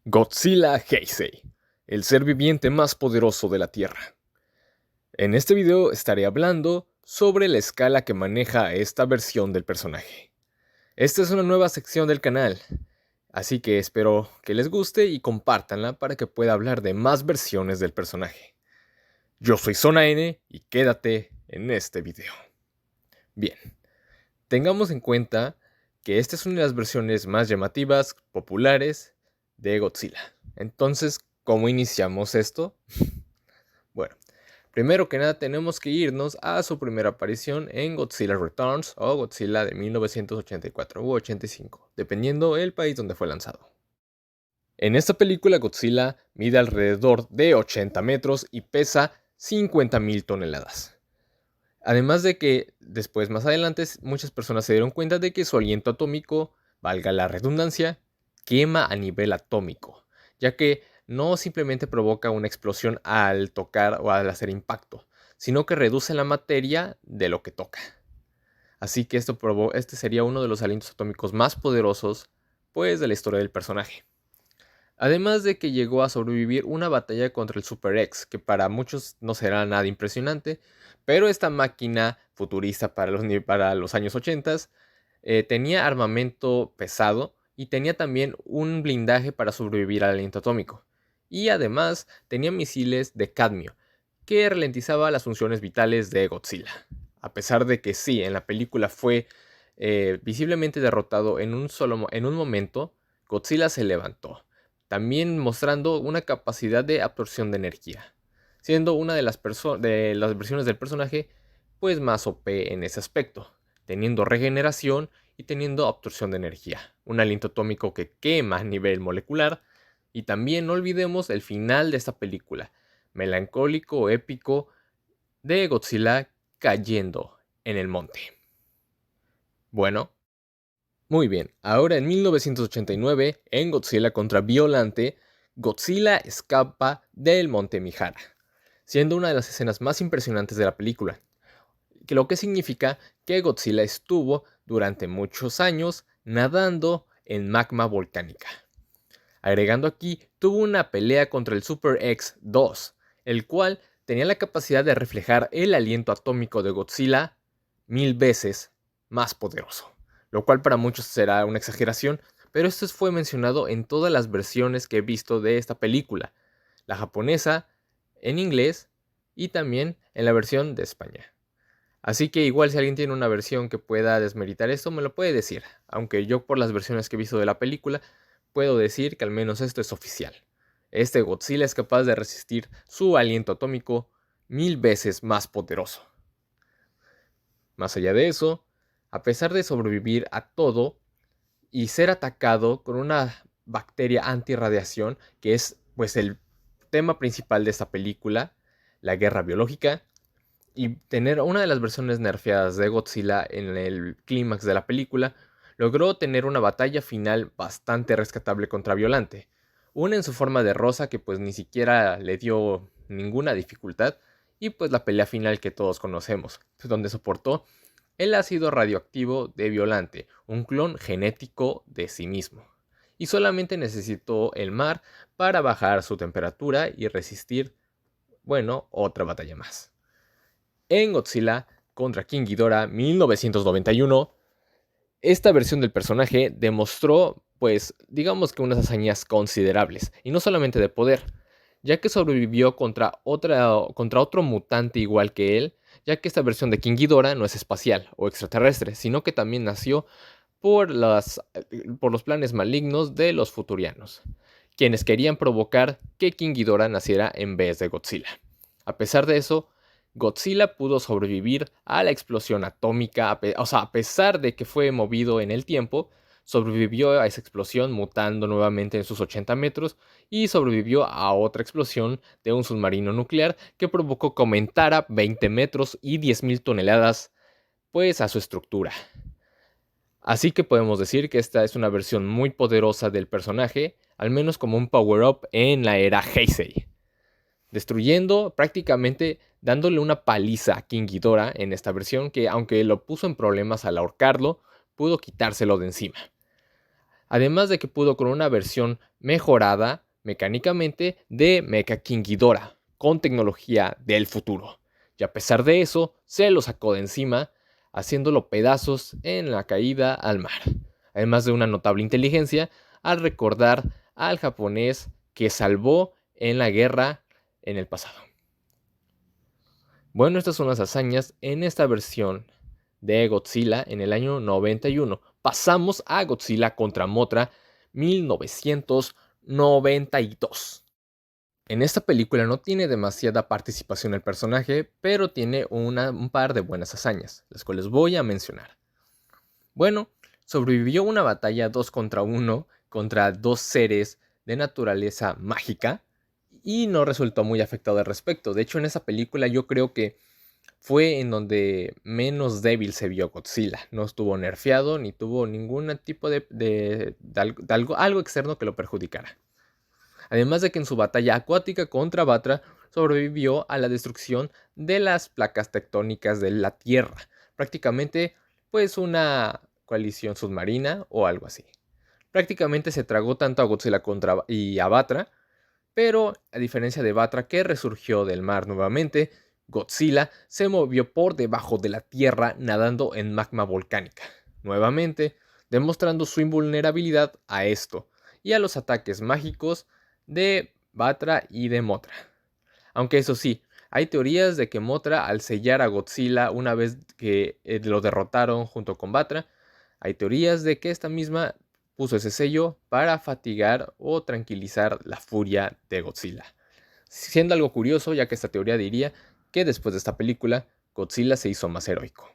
Godzilla Heisei, el ser viviente más poderoso de la Tierra. En este video estaré hablando sobre la escala que maneja esta versión del personaje. Esta es una nueva sección del canal, así que espero que les guste y compártanla para que pueda hablar de más versiones del personaje. Yo soy Zona N y quédate en este video. Bien, tengamos en cuenta que esta es una de las versiones más llamativas, populares de Godzilla. Entonces, ¿cómo iniciamos esto? Bueno, primero que nada tenemos que irnos a su primera aparición en Godzilla Returns o Godzilla de 1984 u 85, dependiendo el país donde fue lanzado. En esta película Godzilla mide alrededor de 80 metros y pesa 50.000 toneladas. Además de que después, más adelante, muchas personas se dieron cuenta de que su aliento atómico, valga la redundancia, quema a nivel atómico, ya que no simplemente provoca una explosión al tocar o al hacer impacto, sino que reduce la materia de lo que toca. Así que este sería uno de los alientos atómicos más poderosos, pues, de la historia del personaje. Además de que llegó a sobrevivir una batalla contra el Super X, que para muchos no será nada impresionante, pero esta máquina futurista para los años 80 tenía armamento pesado y tenía también un blindaje para sobrevivir al aliento atómico. Y además tenía misiles de cadmio, que ralentizaba las funciones vitales de Godzilla. A pesar de que sí, en la película fue visiblemente derrotado en un momento, Godzilla se levantó, también mostrando una capacidad de absorción de energía, siendo una de las versiones del personaje pues más OP en ese aspecto, teniendo regeneración y teniendo absorción de energía, un aliento atómico que quema a nivel molecular. Y también no olvidemos el final de esta película, melancólico, épico, de Godzilla cayendo en el monte. Bueno, muy bien, ahora en 1989, en Godzilla contra Violante, Godzilla escapa del monte Mihara, siendo una de las escenas más impresionantes de la película, lo que significa que Godzilla estuvo durante muchos años nadando en magma volcánica. Agregando aquí, tuvo una pelea contra el Super X-2, el cual tenía la capacidad de reflejar el aliento atómico de Godzilla 1000 veces más poderoso, lo cual para muchos será una exageración, pero esto fue mencionado en todas las versiones que he visto de esta película, la japonesa, en inglés y también en la versión de España. Así que igual si alguien tiene una versión que pueda desmeritar esto, me lo puede decir, aunque yo por las versiones que he visto de la película, puedo decir que al menos esto es oficial. Este Godzilla es capaz de resistir su aliento atómico 1000 veces más poderoso. Más allá de eso, a pesar de sobrevivir a todo y ser atacado con una bacteria antirradiación, que es pues el tema principal de esta película, la guerra biológica, y tener una de las versiones nerfeadas de Godzilla en el clímax de la película, logró tener una batalla final bastante rescatable contra Violante. Una en su forma de rosa que pues ni siquiera le dio ninguna dificultad, y pues la pelea final que todos conocemos, donde soportó el ácido radioactivo de Violante, un clon genético de sí mismo. Y solamente necesitó el mar para bajar su temperatura y resistir, bueno, otra batalla más. En Godzilla contra King Ghidorah 1991, esta versión del personaje demostró, pues, digamos que unas hazañas considerables, y no solamente de poder, ya que sobrevivió contra otro mutante igual que él, ya que esta versión de King Ghidorah no es espacial o extraterrestre, sino que también nació por los planes malignos de los futurianos, quienes querían provocar que King Ghidorah naciera en vez de Godzilla. A pesar de eso, Godzilla pudo sobrevivir a la explosión atómica, a pesar de que fue movido en el tiempo, sobrevivió a esa explosión mutando nuevamente en sus 80 metros y sobrevivió a otra explosión de un submarino nuclear que provocó que aumentara 20 metros y 10.000 toneladas pues a su estructura. Así que podemos decir que esta es una versión muy poderosa del personaje, al menos como un power-up en la era Heisei, destruyendo, prácticamente dándole una paliza a King Ghidorah en esta versión que, aunque lo puso en problemas al ahorcarlo, pudo quitárselo de encima. además de que pudo con una versión mejorada mecánicamente de Mecha King Ghidorah, con tecnología del futuro. Y a pesar de eso, se lo sacó de encima, haciéndolo pedazos en la caída al mar. Además de una notable inteligencia al recordar al japonés que salvó en la guerra en el pasado. Bueno, estas son las hazañas en esta versión de Godzilla en el año 91. Pasamos a Godzilla contra Mothra 1992. En esta película no tiene demasiada participación el personaje, pero tiene un par de buenas hazañas, las cuales voy a mencionar. Bueno, sobrevivió una batalla 2 contra 1 contra dos seres de naturaleza mágica y no resultó muy afectado al respecto. De hecho, en esa película yo creo que fue en donde menos débil se vio Godzilla. No estuvo nerfeado ni tuvo ningún tipo de algo externo que lo perjudicara. Además de que en su batalla acuática contra Batra sobrevivió a la destrucción de las placas tectónicas de la Tierra. Prácticamente pues una coalición submarina o algo así. Prácticamente se tragó tanto a Godzilla y a Batra, pero a diferencia de Batra que resurgió del mar nuevamente, Godzilla se movió por debajo de la Tierra nadando en magma volcánica, nuevamente demostrando su invulnerabilidad a esto y a los ataques mágicos de Batra y de Mothra. Aunque eso sí, hay teorías de que Mothra, al sellar a Godzilla una vez que lo derrotaron junto con Batra, hay teorías de que esta misma puso ese sello para fatigar o tranquilizar la furia de Godzilla. Siendo algo curioso, ya que esta teoría diría que después de esta película, Godzilla se hizo más heroico.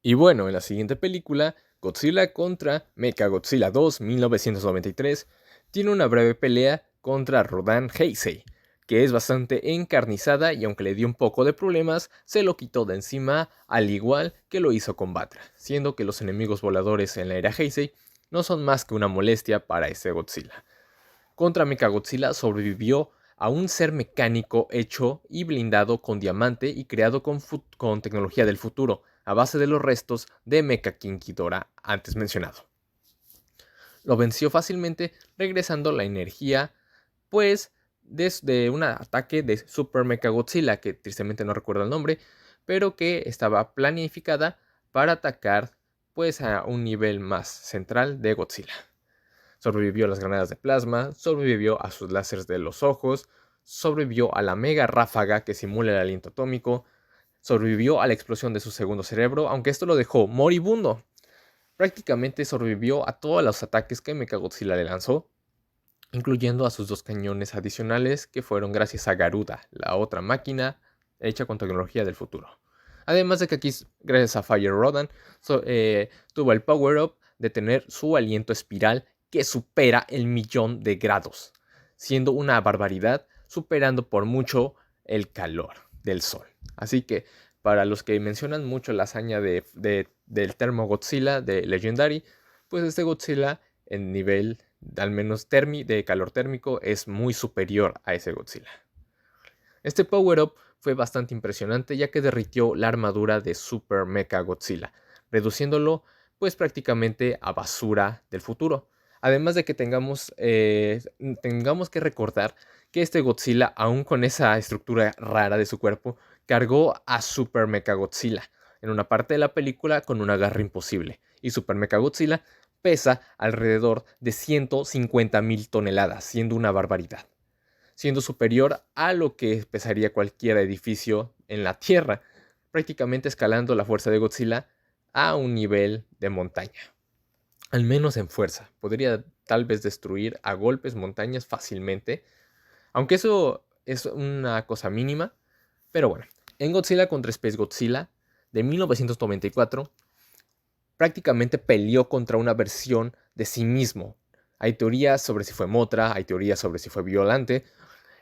Y bueno, en la siguiente película, Godzilla contra Mechagodzilla 2, 1993, tiene una breve pelea contra Rodan Heisei, que es bastante encarnizada y aunque le dio un poco de problemas, se lo quitó de encima al igual que lo hizo con Batra, siendo que los enemigos voladores en la era Heisei no son más que una molestia para ese Godzilla. Contra Mechagodzilla sobrevivió a un ser mecánico hecho y blindado con diamante y creado con tecnología del futuro, a base de los restos de Mecha King Ghidorah antes mencionado. Lo venció fácilmente regresando la energía, pues, desde un ataque de Super Mechagodzilla, que tristemente no recuerdo el nombre, pero que estaba planificada para atacar, pues, a un nivel más central de Godzilla. Sobrevivió a las granadas de plasma, sobrevivió a sus láseres de los ojos, sobrevivió a la mega ráfaga que simula el aliento atómico, sobrevivió a la explosión de su segundo cerebro, aunque esto lo dejó moribundo. Prácticamente sobrevivió a todos los ataques que Mechagodzilla le lanzó, incluyendo a sus dos cañones adicionales que fueron gracias a Garuda, la otra máquina hecha con tecnología del futuro. Además de que aquí, gracias a Fire Rodan, tuvo el power-up de tener su aliento espiral que supera el 1.000.000 de grados, siendo una barbaridad, superando por mucho el calor del sol. Así que para los que mencionan mucho la hazaña del Thermo Godzilla de Legendary, pues este Godzilla en nivel al menos de calor térmico es muy superior a ese Godzilla. Este power-up fue bastante impresionante ya que derritió la armadura de Super Mecha Godzilla, reduciéndolo pues prácticamente a basura del futuro. Además de que tengamos que recordar que este Godzilla, aún con esa estructura rara de su cuerpo, cargó a Super Mechagodzilla en una parte de la película con un agarre imposible. Y Super Mechagodzilla pesa alrededor de 150.000 toneladas, siendo una barbaridad. Siendo superior a lo que pesaría cualquier edificio en la Tierra, prácticamente escalando la fuerza de Godzilla a un nivel de montaña. Al menos en fuerza. Podría tal vez destruir a golpes montañas fácilmente. Aunque eso es una cosa mínima. Pero bueno, en Godzilla contra Space Godzilla de 1994, prácticamente peleó contra una versión de sí mismo. Hay teorías sobre si fue Mothra, hay teorías sobre si fue Violante.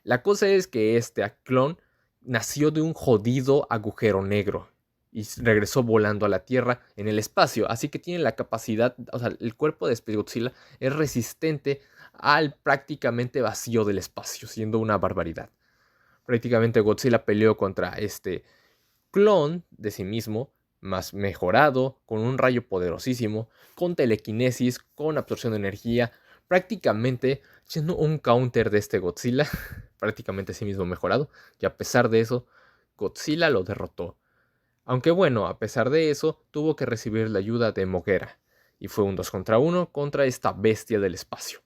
La cosa es que este clon nació de un jodido agujero negro y regresó volando a la Tierra en el espacio, así que tiene la capacidad, o sea, el cuerpo de Space Godzilla es resistente al prácticamente vacío del espacio, siendo una barbaridad. Prácticamente Godzilla peleó contra este clon de sí mismo más mejorado, con un rayo poderosísimo, con telequinesis, con absorción de energía, prácticamente siendo un counter de este Godzilla, prácticamente sí mismo mejorado, y a pesar de eso, Godzilla lo derrotó. Aunque bueno, a pesar de eso, tuvo que recibir la ayuda de Moguera, y fue un 2 contra 1 contra esta bestia del espacio.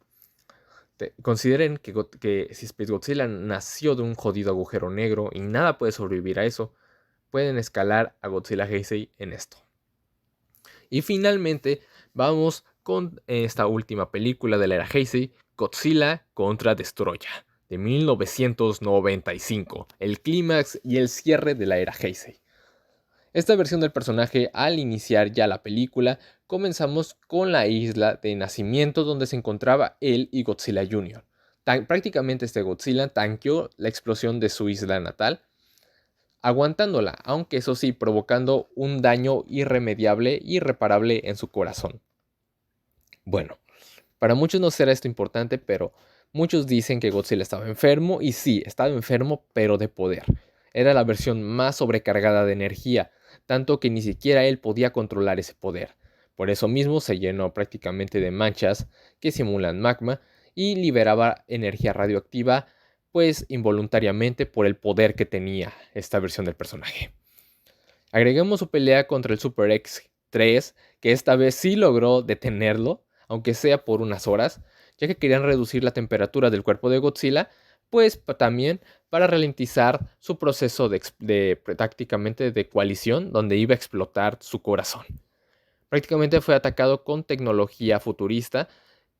Consideren que si Space Godzilla nació de un jodido agujero negro y nada puede sobrevivir a eso, pueden escalar a Godzilla Heisei en esto. Y finalmente vamos con esta última película de la era Heisei, Godzilla contra Destoroyah, de 1995, el clímax y el cierre de la era Heisei. Esta versión del personaje, al iniciar ya la película, comenzamos con la isla de nacimiento donde se encontraba él y Godzilla Jr. Prácticamente este Godzilla tanqueó la explosión de su isla natal, aguantándola, aunque eso sí, provocando un daño irremediable e irreparable en su corazón. Bueno, para muchos no será esto importante, pero muchos dicen que Godzilla estaba enfermo, y sí, estaba enfermo, pero de poder. Era la versión más sobrecargada de energía, tanto que ni siquiera él podía controlar ese poder. Por eso mismo se llenó prácticamente de manchas que simulan magma y liberaba energía radioactiva, pues involuntariamente por el poder que tenía esta versión del personaje. Agreguemos su pelea contra el Super X3, que esta vez sí logró detenerlo, aunque sea por unas horas, ya que querían reducir la temperatura del cuerpo de Godzilla, pues también para ralentizar su proceso prácticamente de coalición, donde iba a explotar su corazón. Prácticamente fue atacado con tecnología futurista,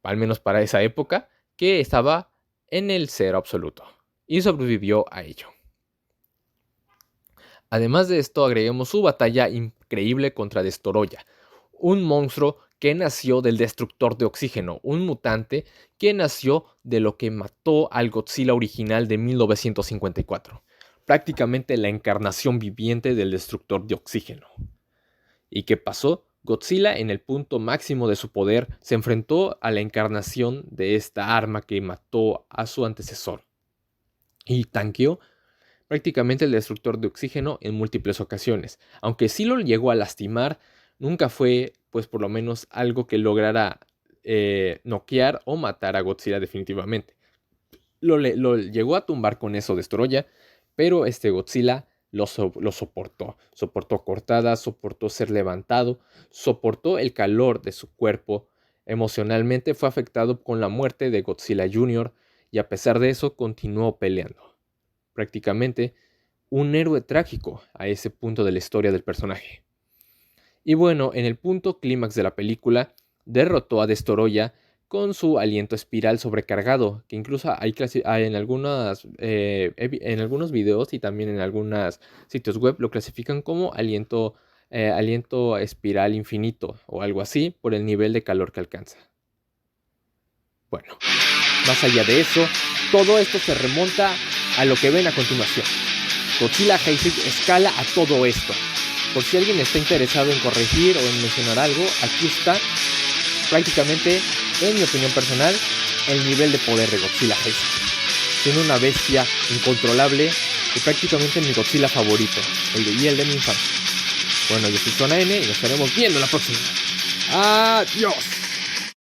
al menos para esa época, que estaba en el cero absoluto, y sobrevivió a ello. Además de esto, agreguemos su batalla increíble contra Destoroyah, un monstruo que nació del destructor de oxígeno, un mutante que nació de lo que mató al Godzilla original de 1954, prácticamente la encarnación viviente del destructor de oxígeno. ¿Y qué pasó? Godzilla, en el punto máximo de su poder, se enfrentó a la encarnación de esta arma que mató a su antecesor y tanqueó prácticamente el destructor de oxígeno en múltiples ocasiones. Aunque sí lo llegó a lastimar, nunca fue, pues por lo menos, algo que lograra noquear o matar a Godzilla definitivamente. Lo llegó a tumbar con eso Destoroyah, pero este Godzilla lo soportó. Soportó cortadas, soportó ser levantado, soportó el calor de su cuerpo. Emocionalmente fue afectado con la muerte de Godzilla Jr. y a pesar de eso continuó peleando. Prácticamente un héroe trágico a ese punto de la historia del personaje. Y bueno, en el punto clímax de la película, derrotó a Destoroyah con su aliento espiral sobrecargado, que incluso hay en algunos videos y también en algunos sitios web lo clasifican como aliento espiral infinito o algo así por el nivel de calor que alcanza. Bueno, más allá de eso, todo esto se remonta a lo que ven a continuación. Godzilla Heisei escala a todo esto. Por si alguien está interesado en corregir o en mencionar algo, aquí está prácticamente, en mi opinión personal, el nivel de poder de Godzilla Heisei. Tiene una bestia incontrolable y prácticamente mi Godzilla favorito, el de mi infancia. Bueno, yo soy Zona N y nos estaremos viendo la próxima. ¡Adiós!